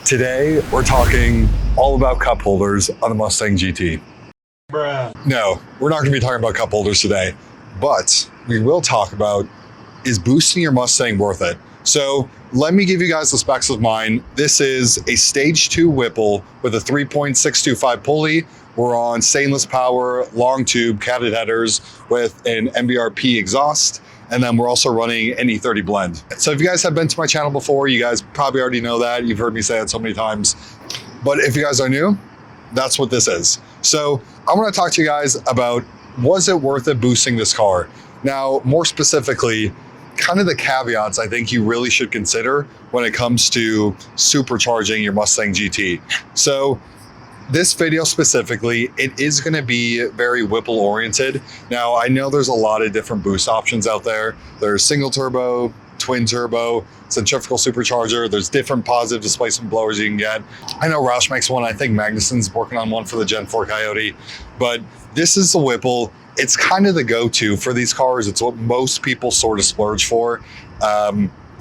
Today, we're talking all about cup holders on the Mustang GT. Bruh. No, we're not gonna be talking about cup holders today, but we will talk about, is boosting your Mustang worth it? So let me give you guys the specs of mine. This is a stage 2 Whipple with a 3.625 pulley. We're on stainless power, long tube, catted headers with an MBRP exhaust. And then we're also running an E30 blend. So if you guys have been to my channel before, you guys probably already know that. You've heard me say it so many times. But if you guys are new, that's what this is. So I want to talk to you guys about, was it worth it boosting this car? Now, more specifically, kind of the caveats I think you really should consider when it comes to supercharging your Mustang GT. So this video specifically, it is going to be very Whipple oriented. Now, I know there's a lot of different boost options out there. There's single turbo, twin turbo, centrifugal supercharger. There's different positive displacement blowers you can get. I know Roush makes one. I think Magnuson's working on one for the Gen 4 Coyote. But this is the Whipple. It's kind of the go-to for these cars. It's what most people sort of splurge for.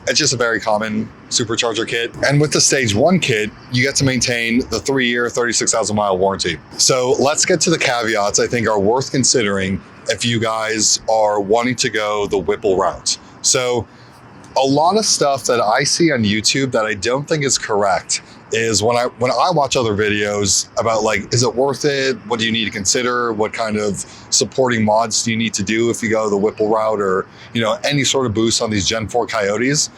It's just a very common supercharger kit. And with the stage 1 kit, you get to maintain the 3-year, 36,000 mile warranty. So let's get to the caveats I think are worth considering if you guys are wanting to go the Whipple route. So a lot of stuff that I see on YouTube that I don't think is correct is when I watch other videos about, like, is it worth it? What do you need to consider? What kind of supporting mods do you need to do if you go the Whipple route, or, you know, any sort of boost on these Gen 4 Coyotes?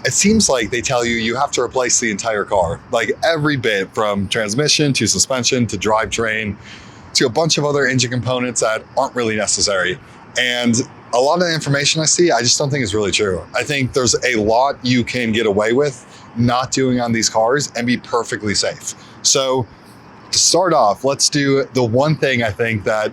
It seems like they tell you you have to replace the entire car, like every bit, from transmission to suspension to drivetrain to a bunch of other engine components that aren't really necessary. And a lot of the information I see, I just don't think is really true. I think there's a lot you can get away with not doing on these cars and be perfectly safe. So to start off, let's do the one thing I think that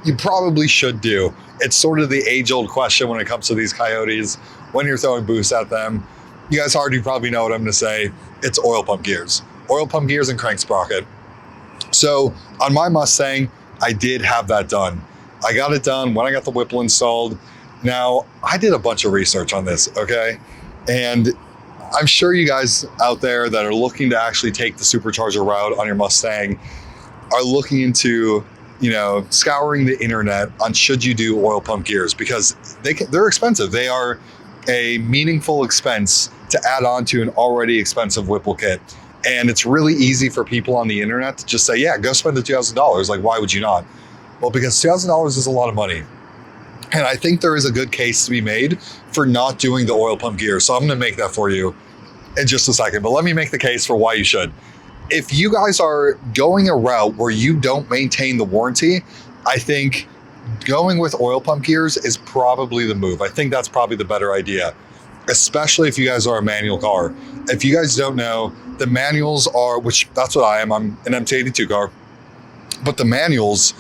you probably should do. It's sort of the age-old question when it comes to these Coyotes, when you're throwing boosts at them. You guys already probably know what I'm gonna say. It's oil pump gears. Oil pump gears and crank sprocket. So on my Mustang, I did have that done. I got it done when I got the Whipple installed. Now, I did a bunch of research on this, okay? And I'm sure you guys out there that are looking to actually take the supercharger route on your Mustang are looking into, you know, scouring the internet on should you do oil pump gears, because they're expensive. They are a meaningful expense to add on to an already expensive Whipple kit. And it's really easy for people on the internet to just say, yeah, go spend the $2,000. Like, why would you not? Well, because $2,000 is a lot of money. And I think there is a good case to be made for not doing the oil pump gear. So I'm gonna make that for you in just a second, but let me make the case for why you should. If you guys are going a route where you don't maintain the warranty, I think going with oil pump gears is probably the move. I think that's probably the better idea, especially if you guys are a manual car. If you guys don't know, the manuals are, which that's what I am, I'm an MT82 car, but the manuals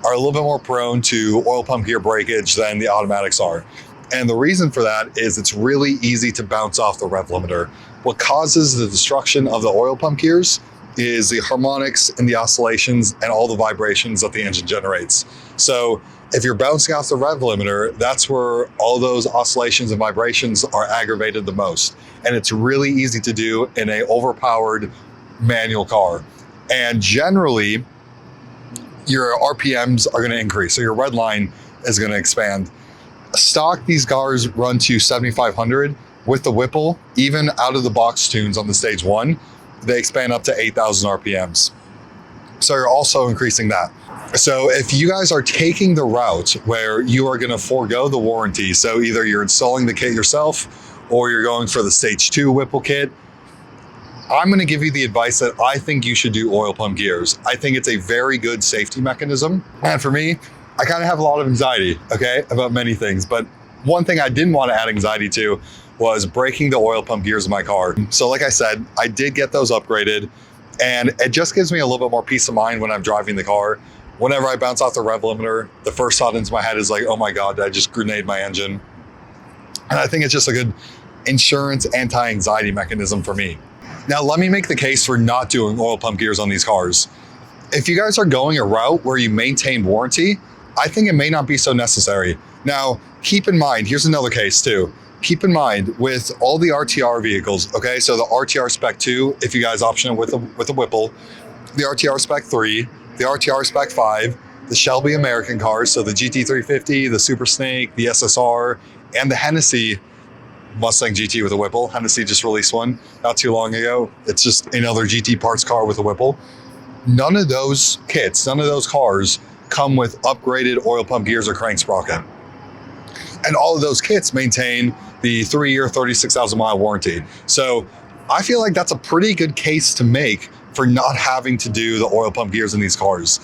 are a little bit more prone to oil pump gear breakage than the automatics are. And the reason for that is it's really easy to bounce off the rev limiter. What causes the destruction of the oil pump gears is the harmonics and the oscillations and all the vibrations that the engine generates. So if you're bouncing off the rev limiter, that's where all those oscillations and vibrations are aggravated the most. And it's really easy to do in a overpowered manual car. And generally, your RPMs are going to increase. So your red line is going to expand. Stock, these cars run to 7,500. With the Whipple, even out of the box tunes on the stage 1, they expand up to 8,000 RPMs. So you're also increasing that. So if you guys are taking the route where you are going to forego the warranty, so either you're installing the kit yourself or you're going for the stage 2 Whipple kit, I'm going to give you the advice that I think you should do oil pump gears. I think it's a very good safety mechanism. And for me, I kind of have a lot of anxiety, okay, about many things. But one thing I didn't want to add anxiety to was breaking the oil pump gears of my car. So like I said, I did get those upgraded, and it just gives me a little bit more peace of mind when I'm driving the car. Whenever I bounce off the rev limiter, the first thought into my head is like, oh my God, did I just grenade my engine? And I think it's just a good insurance anti-anxiety mechanism for me. Now, let me make the case for not doing oil pump gears on these cars. If you guys are going a route where you maintain warranty, I think it may not be so necessary. Now, keep in mind, here's another case too. keep in mind with all the RTR vehicles, okay, so the RTR Spec 2, if you guys option it with a Whipple, the RTR Spec 3, the RTR Spec 5, the Shelby American cars, so the GT350, the Super Snake, the SSR, and the Hennessy Mustang GT with a Whipple. Hennessy just released one not too long ago. It's just another GT parts car with a Whipple. None of those kits, none of those cars come with upgraded oil pump gears or crank sprocket. And all of those kits maintain the 3-year, 36,000 mile warranty. So I feel like that's a pretty good case to make for not having to do the oil pump gears in these cars.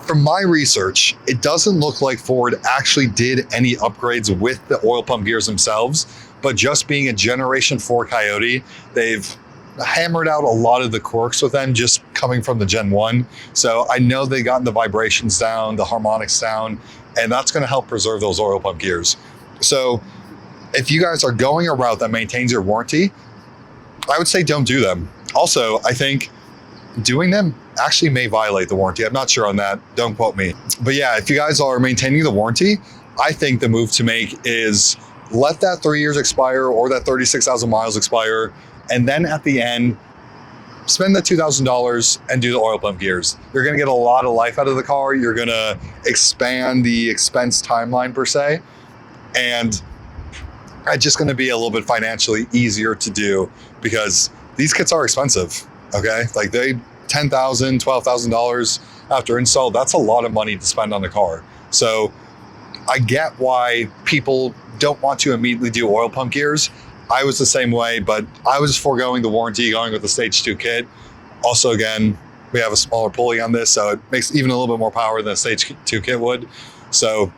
From my research, it doesn't look like Ford actually did any upgrades with the oil pump gears themselves, but just being a Generation 4 Coyote, they've hammered out a lot of the quirks with them just coming from the Gen 1. So I know they've gotten the vibrations down, the harmonics down, and that's gonna help preserve those oil pump gears. So if you guys are going a route that maintains your warranty, I would say don't do them. Also, I think doing them actually may violate the warranty. I'm not sure on that, don't quote me. But yeah, if you guys are maintaining the warranty, I think the move to make is let that 3 years expire or that 36,000 miles expire, and then at the end, spend the $2,000 and do the oil pump gears. You're gonna get a lot of life out of the car. You're gonna expand the expense timeline per se, and it's just gonna be a little bit financially easier to do because these kits are expensive, okay? Like they $10,000, $12,000 after install, that's a lot of money to spend on a car. So I get why people don't want to immediately do oil pump gears. I was the same way, but I was foregoing the warranty, going with the Stage 2 kit. Also, again, we have a smaller pulley on this, so it makes even a little bit more power than a Stage 2 kit would. So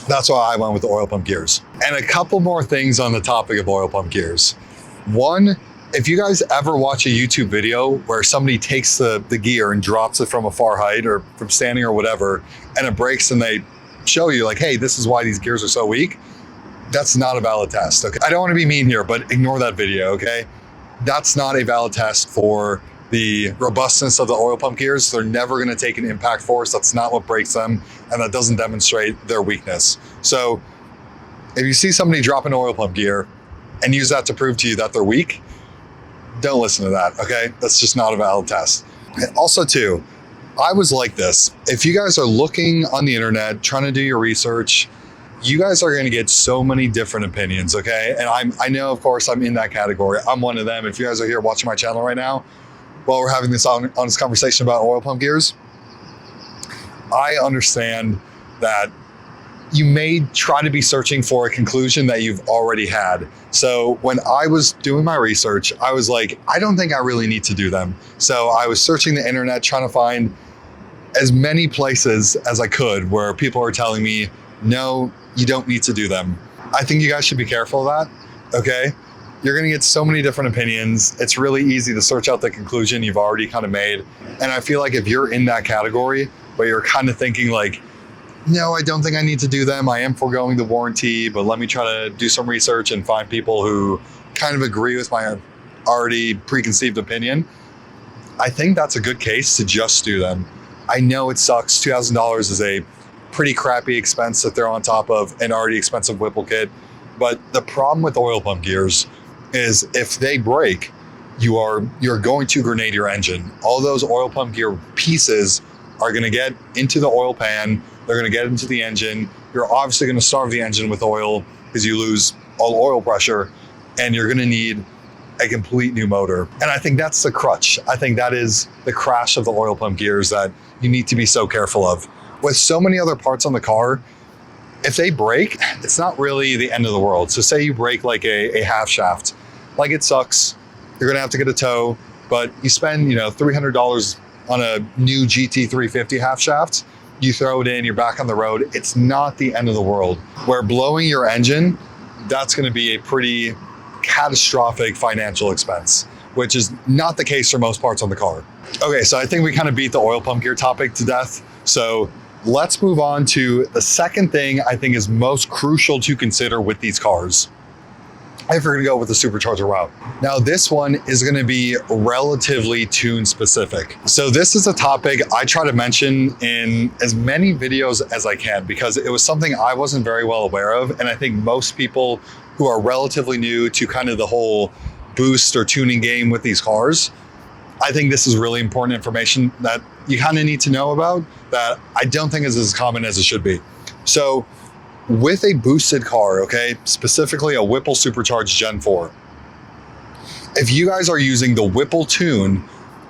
that's why I went with the oil pump gears. And a couple more things on the topic of oil pump gears. One, if you guys ever watch a YouTube video where somebody takes the gear and drops it from a far height or from standing or whatever, and it breaks and they show you like, hey, this is why these gears are so weak, that's not a valid test, okay? I don't want to be mean here, but ignore that video, okay? That's not a valid test for the robustness of the oil pump gears. They're never going to take an impact force. That's not what breaks them, and that doesn't demonstrate their weakness. So if you see somebody drop an oil pump gear and use that to prove to you that they're weak, don't listen to that, okay? That's just not a valid test. Also too, I was like this. If you guys are looking on the internet, trying to do your research, you guys are going to get so many different opinions, okay? And I know, of course, I'm in that category. I'm one of them. If you guys are here watching my channel right now, while we're having this honest conversation about oil pump gears, I understand that you may try to be searching for a conclusion that you've already had. So when I was doing my research, I was like, I don't think I really need to do them. So I was searching the internet, trying to find as many places as I could where people are telling me, no, you don't need to do them. I think you guys should be careful of that, okay? You're gonna get so many different opinions. It's really easy to search out the conclusion you've already kind of made. And I feel like if you're in that category, where you're kind of thinking like, no, I don't think I need to do them. I am foregoing the warranty, but let me try to do some research and find people who kind of agree with my already preconceived opinion. I think that's a good case to just do them. I know it sucks. $2,000 is a pretty crappy expense that they're on top of an already expensive Whipple kit. But the problem with oil pump gears is if they break, you're going to grenade your engine. All those oil pump gear pieces are going to get into the oil pan. They're going to get into the engine. You're obviously going to starve the engine with oil because you lose all oil pressure, and you're going to need a complete new motor. And I think that's the crutch. I think that is the crash of the oil pump gears that you need to be so careful of. With so many other parts on the car, if they break, it's not really the end of the world. So say you break like a half shaft, like it sucks. You're going to have to get a tow, but you spend, $300 on a new GT350 half shaft. You throw it in, you're back on the road. It's not the end of the world. Where blowing your engine, that's going to be a pretty catastrophic financial expense, which is not the case for most parts on the car. Okay, so I think we kind of beat the oil pump gear topic to death. So let's move on to the second thing I think is most crucial to consider with these cars. if you're gonna go with the Supercharger route. Now, this one is gonna be relatively tune specific. So this is a topic I try to mention in as many videos as I can because it was something I wasn't very well aware of. And I think most people who are relatively new to kind of the whole boost or tuning game with these cars, I think this is really important information that you kind of need to know about that I don't think is as common as it should be. So with a boosted car, okay, specifically a Whipple Supercharged Gen 4, if you guys are using the Whipple tune,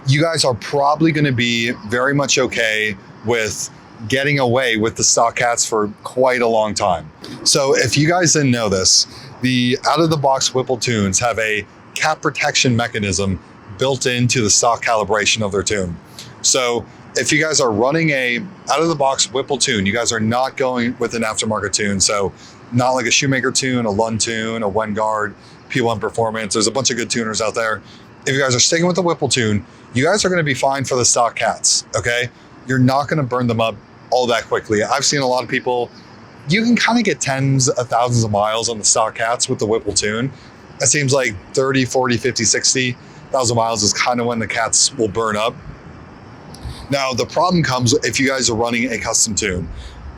you guys are probably going to be very much okay with getting away with the stock cats for quite a long time. So if you guys didn't know this, the out-of-the-box Whipple tunes have a cat protection mechanism built into the stock calibration of their tune. So if you guys are running a out-of-the-box Whipple tune, you guys are not going with an aftermarket tune. So not like a Shoemaker tune, a Lund tune, a Wengard, P1 Performance. There's a bunch of good tuners out there. If you guys are sticking with the Whipple tune, you guys are gonna be fine for the stock cats, okay? You're not gonna burn them up all that quickly. I've seen a lot of people, you can kind of get tens of thousands of miles on the stock cats with the Whipple tune. It seems like 30, 40, 50, 60,000 miles is kind of when the cats will burn up. Now, the problem comes if you guys are running a custom tune,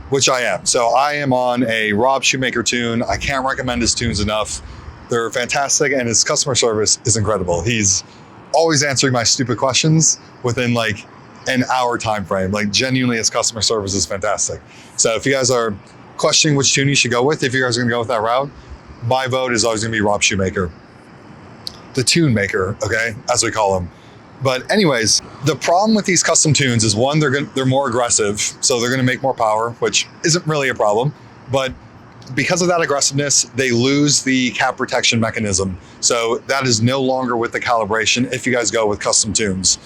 which I am. So I am on a Rob Shoemaker tune. I can't recommend his tunes enough. They're fantastic, and his customer service is incredible. He's always answering my stupid questions within like an hour time frame. Like genuinely, his customer service is fantastic. So if you guys are questioning which tune you should go with, if you guys are gonna go with that route, my vote is always gonna be Rob Shoemaker. The tune maker, okay, as we call him. But anyways, the problem with these custom tunes is one, they're more aggressive, so they're gonna make more power, which isn't really a problem. But because of that aggressiveness, they lose the cap protection mechanism. So that is no longer with the calibration if you guys go with custom tunes.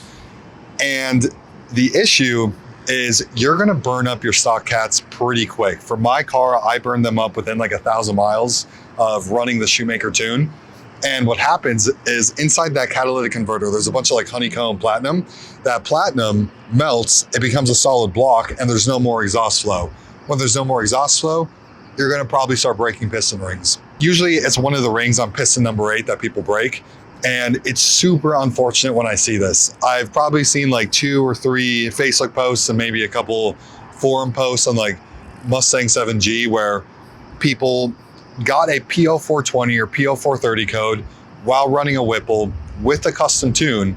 And the issue is you're gonna burn up your stock cats pretty quick. For my car, I burned them up within like 1,000 miles of running the Shoemaker tune. And what happens is inside that catalytic converter, there's a bunch of like honeycomb platinum. That platinum melts, it becomes a solid block, and there's no more exhaust flow. When there's no more exhaust flow, you're gonna probably start breaking piston rings. Usually it's one of the rings on piston number 8 that people break. And it's super unfortunate when I see this. I've probably seen like 2 or 3 Facebook posts and maybe a couple forum posts on like Mustang 7G where people got a P0420 or P0430 code while running a Whipple with a custom tune,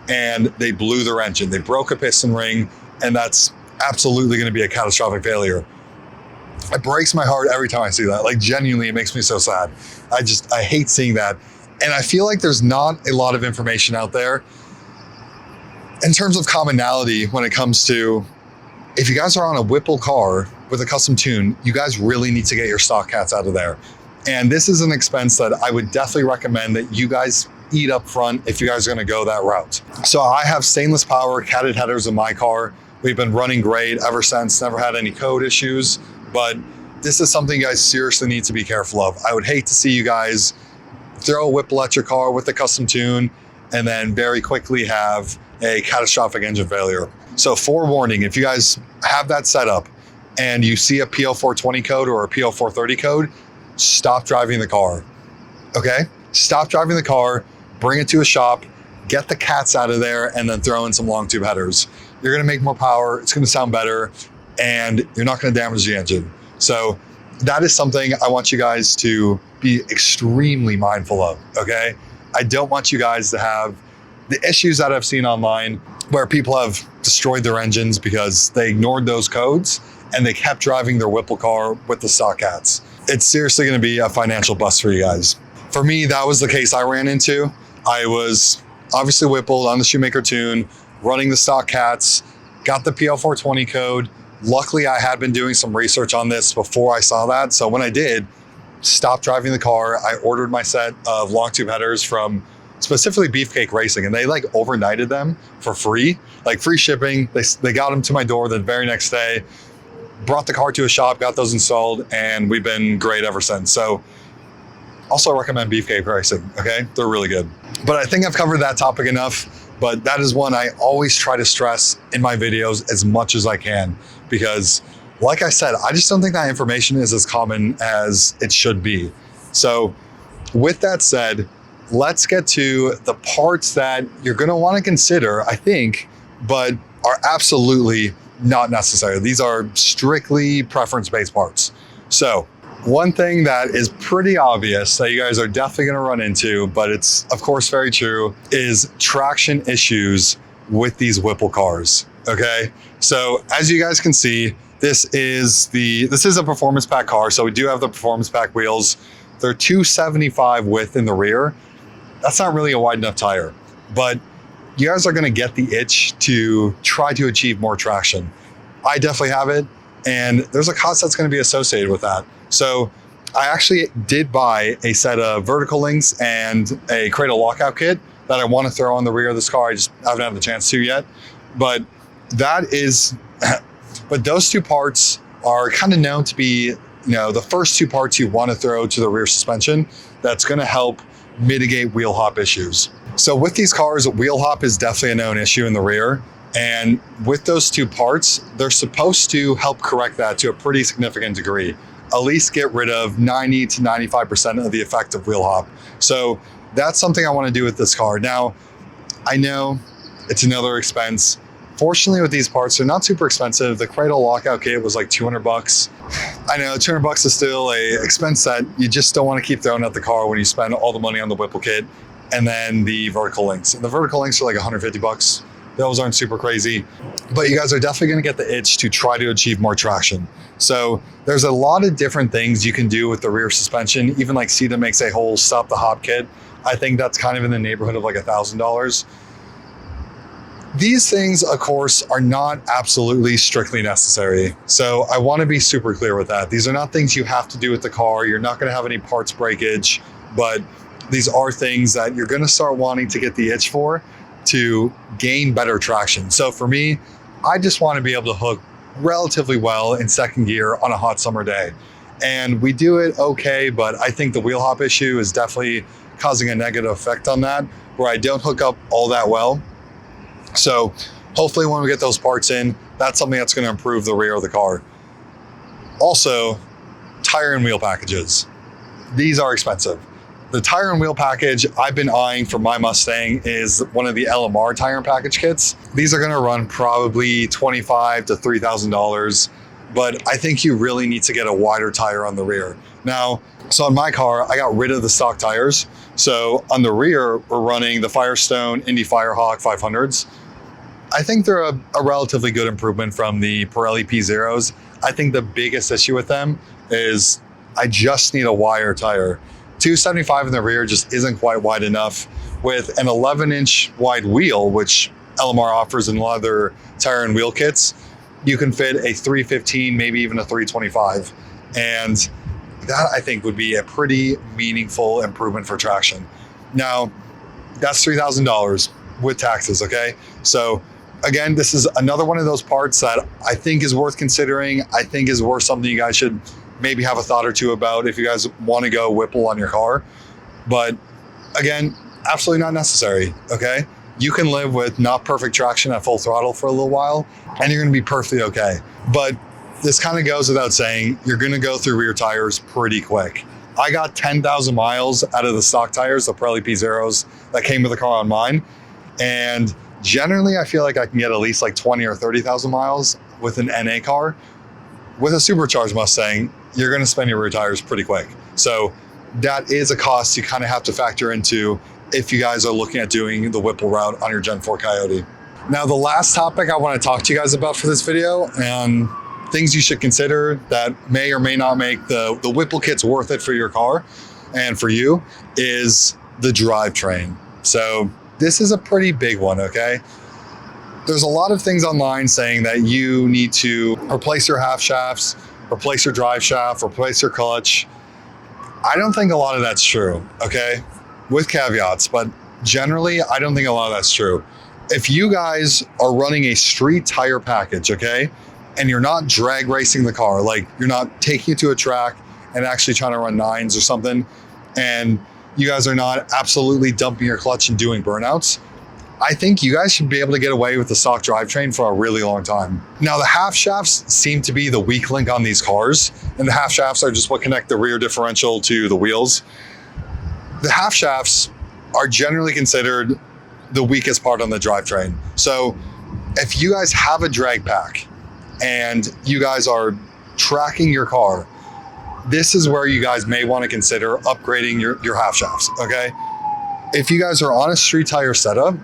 and they blew their engine. They broke a piston ring, and that's absolutely gonna be a catastrophic failure. It breaks my heart every time I see that. Like genuinely, it makes me so sad. I hate seeing that. And I feel like there's not a lot of information out there in terms of commonality when it comes to, if you guys are on a Whipple car with a custom tune, you guys really need to get your stock cats out of there. And this is an expense that I would definitely recommend that you guys eat up front if you guys are gonna go that route. So I have stainless power catted headers in my car. We've been running great ever since, never had any code issues, but this is something you guys seriously need to be careful of. I would hate to see you guys throw a Whipple at your car with a custom tune and then very quickly have a catastrophic engine failure. So forewarning, if you guys have that set up and you see a P0420 code or a P0430 code, stop driving the car, okay? Stop driving the car, bring it to a shop, get the cats out of there, and then throw in some long tube headers. You're gonna make more power, it's gonna sound better, and you're not gonna damage the engine. So that is something I want you guys to be extremely mindful of, okay? I don't want you guys to have the issues that I've seen online where people have destroyed their engines because they ignored those codes and they kept driving their Whipple car with the stock cats. It's seriously gonna be a financial bust for you guys. For me, that was the case I ran into. I was obviously Whippled on the Shoemaker tune, running the stock cats, got the PL420 code. Luckily, I had been doing some research on this before I saw that. So when I did, stopped driving the car, I ordered my set of long tube headers from specifically Beefcake Racing, and they like overnighted them for free, like free shipping. They got them to my door the very next day, brought the car to a shop, got those installed, and we've been great ever since. So also recommend Beefcake Racing, okay? They're really good. But I think I've covered that topic enough, but that is one I always try to stress in my videos as much as I can, because like I said, I just don't think that information is as common as it should be. So with that said, let's get to the parts that you're going to want to consider, I think, but are absolutely not necessary. These are strictly preference-based parts. So one thing that is pretty obvious that you guys are definitely going to run into, but it's of course very true, is traction issues with these Whipple cars. Okay, so as you guys can see, this is a performance pack car. So we do have the performance pack wheels. They're 275 width in the rear. That's not really a wide enough tire, but you guys are going to get the itch to try to achieve more traction. I definitely have it, and there's a cost that's going to be associated with that. So I actually did buy a set of vertical links and a cradle lockout kit that I want to throw on the rear of this car. I just haven't had the chance to yet, but but those two parts are kind of known to be, the first two parts you want to throw to the rear suspension. That's going to help mitigate wheel hop issues. So with these cars, wheel hop is definitely a known issue in the rear. And with those two parts, they're supposed to help correct that to a pretty significant degree, at least get rid of 90 to 95% of the effect of wheel hop. So that's something I want to do with this car. Now, I know it's another expense. Fortunately, with these parts, they're not super expensive. The cradle lockout kit was like $200. I know $200 is still a expense that you just don't want to keep throwing at the car when you spend all the money on the Whipple kit. And then the vertical links. And the vertical links are like $150. Those aren't super crazy, but you guys are definitely going to get the itch to try to achieve more traction. So there's a lot of different things you can do with the rear suspension. Even like Sita makes a whole stop the hop kit. I think that's kind of in the neighborhood of like $1,000. These things, of course, are not absolutely strictly necessary. So I want to be super clear with that. These are not things you have to do with the car. You're not going to have any parts breakage, but these are things that you're going to start wanting to get the itch for to gain better traction. So for me, I just want to be able to hook relatively well in second gear on a hot summer day. And we do it okay, but I think the wheel hop issue is definitely causing a negative effect on that, where I don't hook up all that well. So hopefully when we get those parts in, that's something that's going to improve the rear of the car. Also, tire and wheel packages. These are expensive. The tire and wheel package I've been eyeing for my Mustang is one of the LMR tire and package kits. These are going to run probably $2,500 to $3,000, but I think you really need to get a wider tire on the rear. Now, so on my car, I got rid of the stock tires. So on the rear, we're running the Firestone Indy Firehawk 500s. I think they're a relatively good improvement from the Pirelli P0s. I think the biggest issue with them is I just need a wider tire. 275 in the rear just isn't quite wide enough. With an 11-inch wide wheel, which LMR offers in a lot of their tire and wheel kits, you can fit a 315, maybe even a 325. And that I think would be a pretty meaningful improvement for traction. Now, that's $3,000 with taxes, okay? So again, this is another one of those parts that I think is worth considering. I think is worth something you guys should maybe have a thought or two about if you guys want to go Whipple on your car. But again, absolutely not necessary, okay? You can live with not perfect traction at full throttle for a little while, and you're gonna be perfectly okay. But this kind of goes without saying, you're gonna go through rear tires pretty quick. I got 10,000 miles out of the stock tires, the Pirelli P0s that came with the car on mine. And generally, I feel like I can get at least like 20 or 30,000 miles with an NA car. With a supercharged Mustang, you're gonna spend your rear tires pretty quick. So that is a cost you kind of have to factor into if you guys are looking at doing the Whipple route on your Gen 4 Coyote. Now, the last topic I want to talk to you guys about for this video, and things you should consider that may or may not make the Whipple kits worth it for your car and for you, is the drivetrain. So this is a pretty big one, okay? There's a lot of things online saying that you need to replace your half shafts, replace your drive shaft, replace your clutch. I don't think a lot of that's true, okay? With caveats, but generally, I don't think a lot of that's true. If you guys are running a street tire package, okay, and you're not drag racing the car, like you're not taking it to a track and actually trying to run nines or something, and you guys are not absolutely dumping your clutch and doing burnouts, I think you guys should be able to get away with the stock drivetrain for a really long time. Now, the half shafts seem to be the weak link on these cars, and the half shafts are just what connect the rear differential to the wheels. The half shafts are generally considered the weakest part on the drivetrain. So if you guys have a drag pack and you guys are tracking your car, this is where you guys may want to consider upgrading your half shafts, okay? If you guys are on a street tire setup,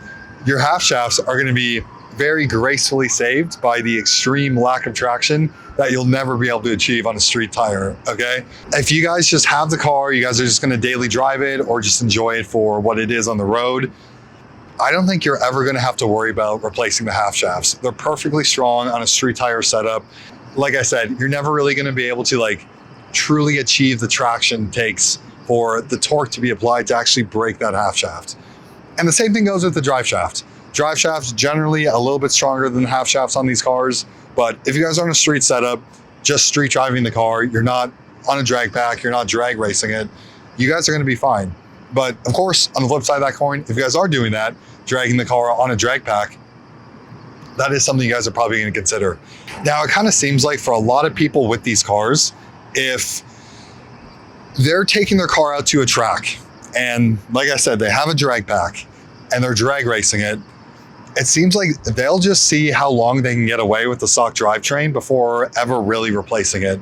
your half shafts are going to be very gracefully saved by the extreme lack of traction that you'll never be able to achieve on a street tire, okay? If you guys just have the car, you guys are just gonna daily drive it or just enjoy it for what it is on the road, I don't think you're ever gonna have to worry about replacing the half shafts. They're perfectly strong on a street tire setup. Like I said, you're never really gonna be able to like truly achieve the traction it takes for the torque to be applied to actually break that half shaft. And the same thing goes with the drive shaft. Drive shafts generally a little bit stronger than half shafts on these cars, but if you guys are on a street setup, just street driving the car, you're not on a drag pack, you're not drag racing it, you guys are gonna be fine. But of course, on the flip side of that coin, if you guys are doing that, dragging the car on a drag pack, that is something you guys are probably gonna consider. Now, it kind of seems like for a lot of people with these cars, if they're taking their car out to a track, and like I said, they have a drag pack and they're drag racing it, it seems like they'll just see how long they can get away with the stock drivetrain before ever really replacing it.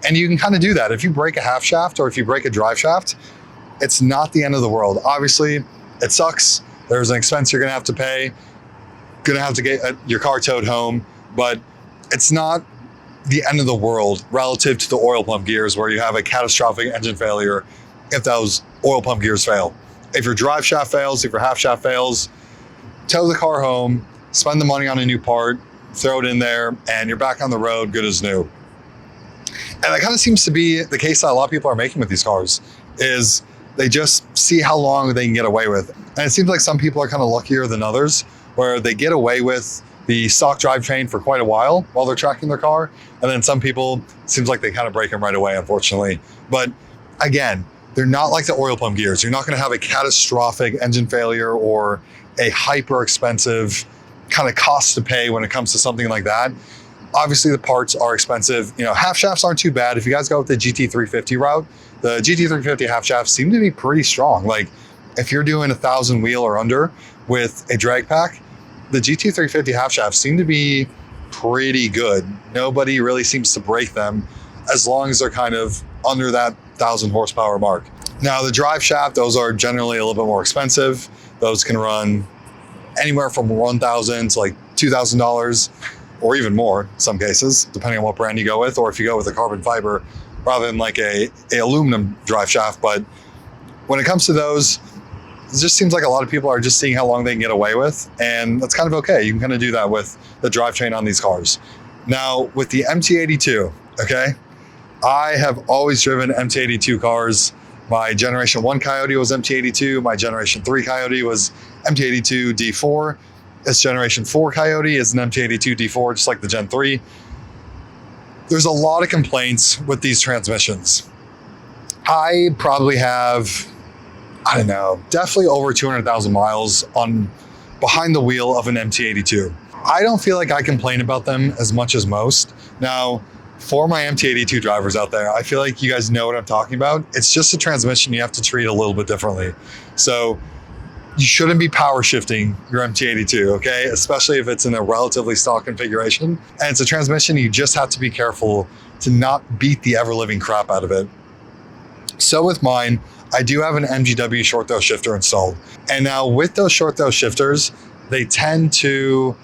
And you can kind of do that. If you break a half shaft or if you break a drive shaft, it's not the end of the world. Obviously, it sucks. There's an expense you're gonna have to pay, gonna have to get your car towed home, but it's not the end of the world relative to the oil pump gears where you have a catastrophic engine failure if those oil pump gears fail. If your drive shaft fails, if your half shaft fails, tow the car home, spend the money on a new part, throw it in there, and you're back on the road, good as new. And that kind of seems to be the case that a lot of people are making with these cars, is they just see how long they can get away with. And it seems like some people are kind of luckier than others, where they get away with the stock drivetrain for quite a while they're tracking their car. And then some people, it seems like they kind of break them right away, unfortunately. But again, they're not like the oil pump gears. You're not gonna have a catastrophic engine failure or a hyper expensive kind of cost to pay when it comes to something like that. Obviously the parts are expensive. You know, half shafts aren't too bad. If you guys go with the GT350 route, the GT350 half shafts seem to be pretty strong. Like if you're doing 1,000 wheel or under with a drag pack, the GT350 half shafts seem to be pretty good. Nobody really seems to break them as long as they're kind of under that 1,000 horsepower mark. Now the drive shaft, those are generally a little bit more expensive. Those can run anywhere from $1,000 to like $2,000 or even more in some cases, depending on what brand you go with, or if you go with a carbon fiber rather than like a aluminum drive shaft. But when it comes to those, it just seems like a lot of people are just seeing how long they can get away with, and that's kind of okay. You can kind of do that with the drivetrain on these cars. Now with the MT82, okay, I have always driven MT82 cars. My Generation 1 Coyote was MT82. My Generation 3 Coyote was MT82 D4. This Generation 4 Coyote is an MT82 D4, just like the Gen 3. There's a lot of complaints with these transmissions. I probably have, I don't know, definitely over 200,000 miles on behind the wheel of an MT82. I don't feel like I complain about them as much as most. Now, for my MT82 drivers out there, I feel like you guys know what I'm talking about. It's just a transmission you have to treat a little bit differently. So you shouldn't be power shifting your MT82, okay? Especially if it's in a relatively stock configuration. And it's a transmission you just have to be careful to not beat the ever-living crap out of it. So with mine, I do have an MGW short throw shifter installed. And now with those short throw shifters, they tend to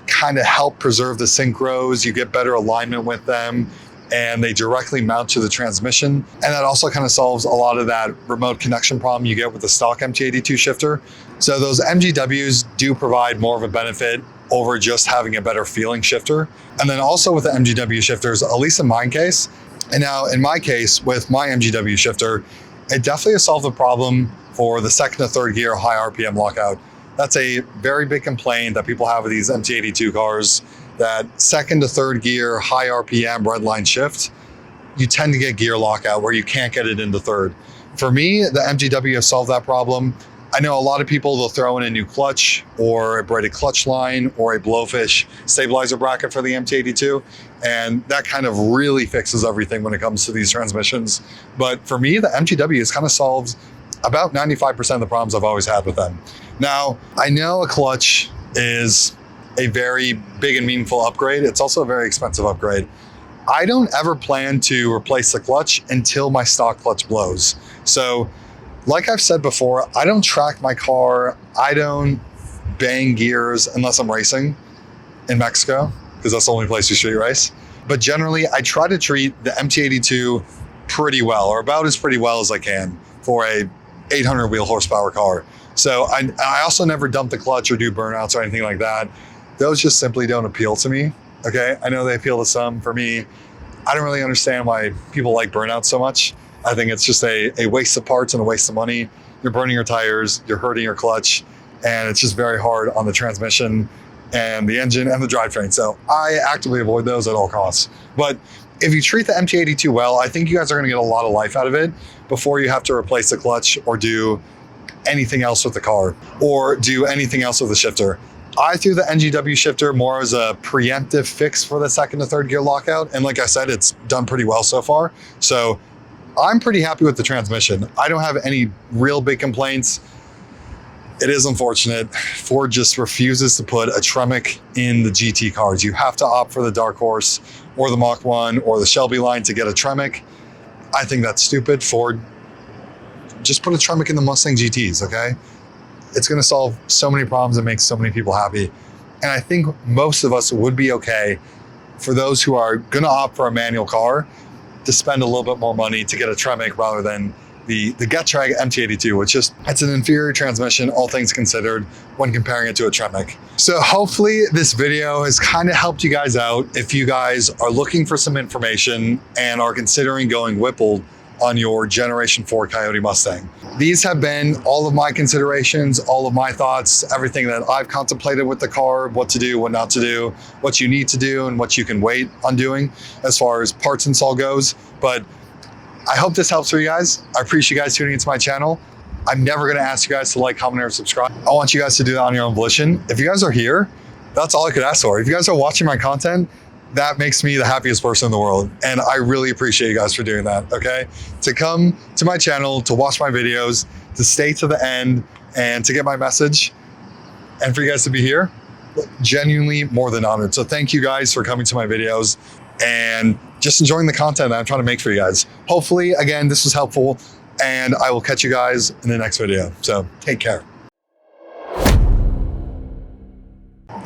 kind of help preserve the synchros. You get better alignment with them, and they directly mount to the transmission. And that also kind of solves a lot of that remote connection problem you get with the stock MT82 shifter. So those MGWs do provide more of a benefit over just having a better feeling shifter. And then also with the MGW shifters, at least in my case, and now in my case with my MGW shifter, it definitely has solved the problem for the second to third gear high RPM lockout. That's a very big complaint that people have with these MT82 cars, that second to third gear, high RPM, red line shift, you tend to get gear lockout where you can't get it into third. For me, the MGW has solved that problem. I know a lot of people, they'll throw in a new clutch or a braided clutch line or a blowfish stabilizer bracket for the MT82. And that kind of really fixes everything when it comes to these transmissions. But for me, the MGW has kind of solved about 95% of the problems I've always had with them. Now, I know a clutch is a very big and meaningful upgrade. It's also a very expensive upgrade. I don't ever plan to replace the clutch until my stock clutch blows. So, like I've said before, I don't track my car. I don't bang gears unless I'm racing in Mexico, because that's the only place we street race. But generally, I try to treat the MT82 pretty well, or about as pretty well as I can for a 800 wheel horsepower car. So I also never dump the clutch or do burnouts or anything like that. Those just simply don't appeal to me. Okay, I know they appeal to some. For me, I don't really understand why people like burnouts so much. I think it's just a waste of parts and a waste of money. You're burning your tires, you're hurting your clutch, and it's just very hard on the transmission and the engine and the drivetrain. So I actively avoid those at all costs. But if you treat the MT82 well, I think you guys are gonna get a lot of life out of it before you have to replace the clutch or do anything else with the car or do anything else with the shifter. I threw the NGW shifter more as a preemptive fix for the second to third gear lockout. And like I said, it's done pretty well so far. So I'm pretty happy with the transmission. I don't have any real big complaints. It is unfortunate. Ford just refuses to put a Tremec in the GT cars. You have to opt for the Dark Horse or the Mach 1 or the Shelby line to get a Tremec. I think that's stupid. Ford, just put a Tremec in the Mustang GTs, okay? It's gonna solve so many problems and make so many people happy. And I think most of us would be okay, for those who are gonna opt for a manual car, to spend a little bit more money to get a Tremec rather than the Getrag MT82, which it's an inferior transmission, all things considered, when comparing it to a Tremec. So hopefully this video has kind of helped you guys out if you guys are looking for some information and are considering going Whipple on your Generation 4 Coyote Mustang. These have been all of my considerations, all of my thoughts, everything that I've contemplated with the car, what to do, what not to do, what you need to do, and what you can wait on doing as far as parts install goes. But I hope this helps for you guys. I appreciate you guys tuning into my channel. I'm never gonna ask you guys to like, comment, or subscribe. I want you guys to do that on your own volition. If you guys are here, that's all I could ask for. If you guys are watching my content, that makes me the happiest person in the world. And I really appreciate you guys for doing that, okay? To come to my channel, to watch my videos, to stay to the end, and to get my message, and for you guys to be here, genuinely more than honored. So thank you guys for coming to my videos and just enjoying the content that I'm trying to make for you guys. Hopefully, again, this was helpful, and I will catch you guys in the next video. So take care.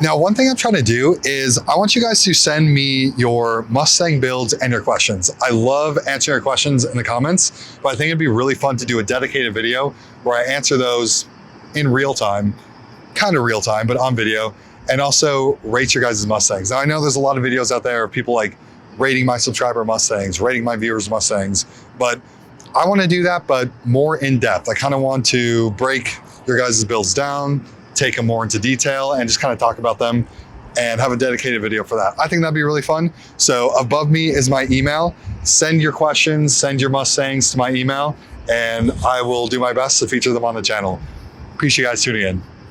Now, one thing I'm trying to do is I want you guys to send me your Mustang builds and your questions. I love answering your questions in the comments, but I think it'd be really fun to do a dedicated video where I answer those in real time, kind of real time, but on video, and also rate your guys' Mustangs. Now, I know there's a lot of videos out there of people like rating my subscriber Mustangs, rating my viewers Mustangs, but I want to do that, but more in depth. I kind of want to break your guys' builds down, take them more into detail, and just kind of talk about them and have a dedicated video for that. I think that'd be really fun. So above me is my email. Send your questions, send your Mustangs to my email, and I will do my best to feature them on the channel. Appreciate you guys tuning in.